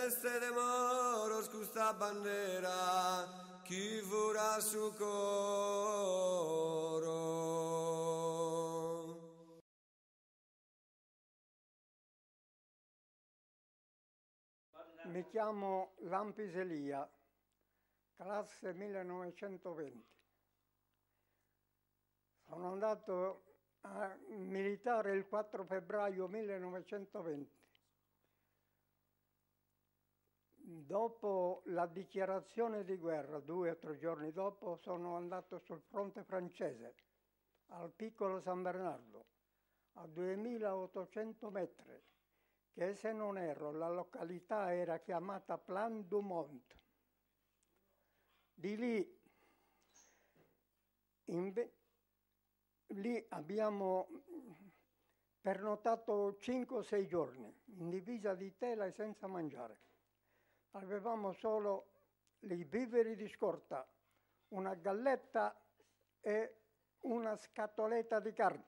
Este de moros custa bandera, chi vorrà su coro. Mi chiamo Lampis Elia, classe 1920. Sono andato a militare il 4 febbraio 1920. Dopo la dichiarazione di guerra, 2 o 3 giorni dopo, sono andato sul fronte francese, al piccolo San Bernardo, a 2800 metri, che se non erro la località era chiamata Plan du Mont. Di lì abbiamo pernottato 5 o 6 giorni, in divisa di tela e senza mangiare. Avevamo solo i viveri di scorta, una galletta e una scatoletta di carne,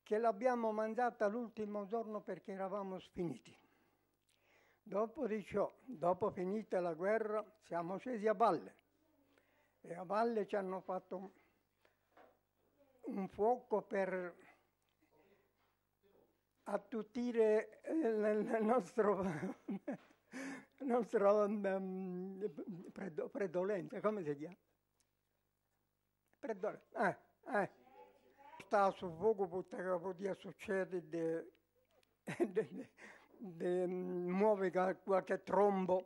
che l'abbiamo mangiata l'ultimo giorno perché eravamo sfiniti. Dopo di ciò, dopo finita la guerra, siamo scesi a valle e a valle ci hanno fatto un fuoco per attutire il nostro predolenza, come si chiama? Sta sul fuoco perché poteva succedere di muovere qualche trombo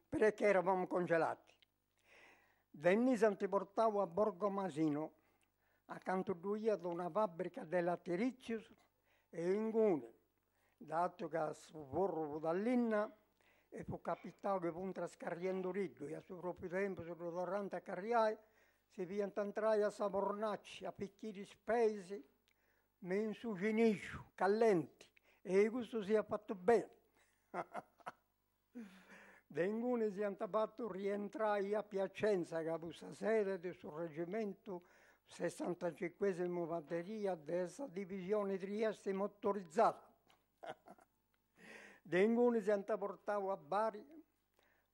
perché eravamo congelati. Venni si portavo a Borgo Masino, accanto a una fabbrica della Tiricius e Inguni, dato che su vorro dall'inna e fu capitato che punta scarriendo riddo e a suo proprio tempo sul torrente a carriai si piantantrai a Savornacci, a picchieri spesi, ma in su giniscio, callenti, e questo si è fatto bene. Dengune si è antapato rientrai a Piacenza, capusa sede del suo reggimento 65esimo batteria della divisione Trieste motorizzata. Dengune si antaportavo a Bari,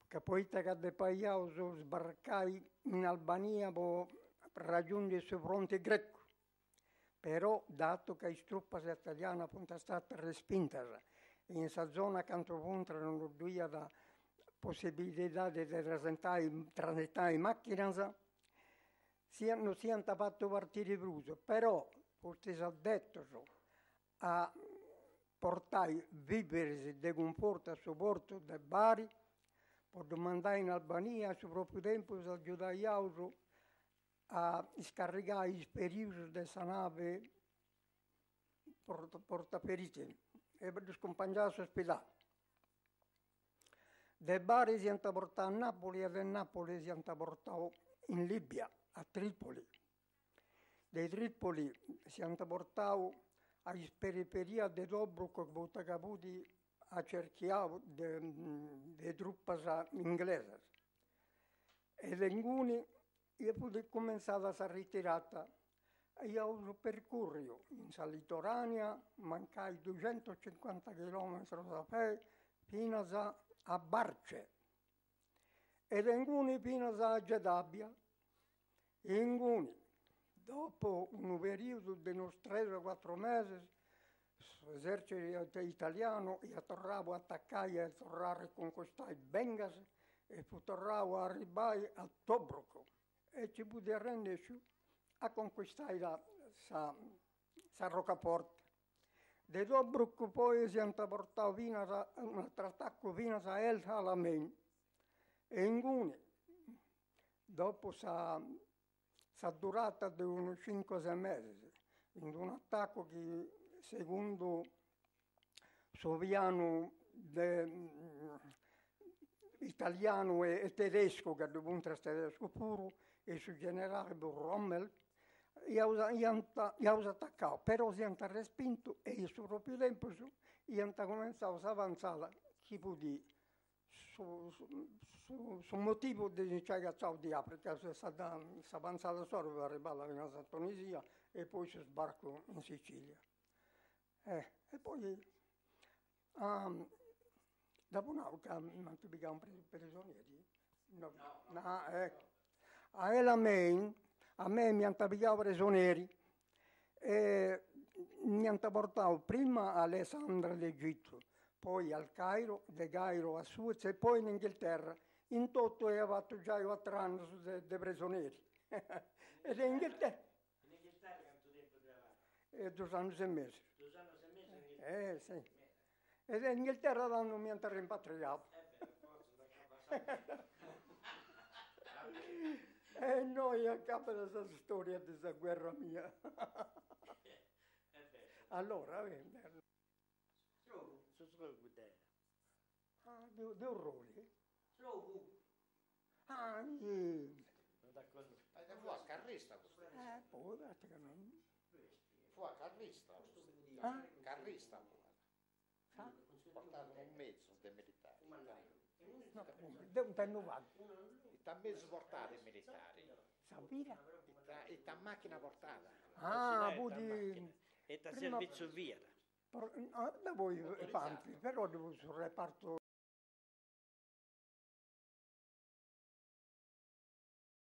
che poi che paiavo sbarcai in Albania per raggiungere il suo fronte greco. Però, dato che le truppe italiane appunto stata respinta in questa zona canto punto non aveva la possibilità di transitare in macchina, si hanno fatto partire Bruso, però forse si è detto a portare viveri di conforto a supporto del Bari per domandare in Albania a suo proprio tempo si aiutava a scaricare i periodi della nave portaferiti e per scompagnare l'ospedale. Da Bari si è portato a Napoli e da Napoli si è portato in Libia, a Tripoli. Da Tripoli si è portato alle periferie di Tobruk che caputi a cerchiare le truppe inglesi. E Lenguni io ho cominciato a ritirata. Io ho percorso in litoranea, mancai 250 km da poi, fino a Barce. E Lenguni fino a Gedabbia. Lenguni, dopo un periodo di unos 3 o 4 mesi, l'esercito italiano io tornavo a attaccare e tornare a riconquistare Bengasi e fu tornato a arrivare a Tobruk e ci potevo arrenderci a conquistare la roccaforte. Da Tobruk poi si è portato fino a un altro attacco fino a El Alamein e Inguni, dopo sa durata di unos 5-6 mesi, in un attacco che secondo Soviano italiano e tedesco, che appunto è tedesco puro, e sul generale Rommel, hanno attaccato, però si hanno respinto e sul proprio tempo hanno cominciato a avanzare, tipo di su motivo di ciao di Africa, si è avanzata solo per arrivare alla Tunisia e poi si sbarcò in Sicilia. E poi Dopo un'altra non ti pigliamo prigionieri? No, no, ecco. A me mi hanno pigliato prigionieri e mi hanno portato prima a Alessandria d'Egitto, poi al Cairo, da Cairo a Suez e poi in Inghilterra. In tutto ho fatto già 4 anni di prigionieri. Ed in Inghilterra. In Inghilterra quanto tempo lavoravi? 2 anni e mesi. 2 anni e mesi in Inghilterra? Sì. Ed in Inghilterra non mi hanno rimpatriato. E noi a capo di questa storia di questa guerra mia. Allora, Slovo there. di orrori. Slovo. Sì. Non d'accordo. Fu a carrista questo. Poi, guarda che non... Fu a carrista. Ah? Carrista. Sa? Portarono un mezzo dei militari. No, un tenno vago. E t'ha mezzo portato i militari. Sapira? E t'ha macchina portata. Poi E da prima- servizio via. da voi fanti, però sul reparto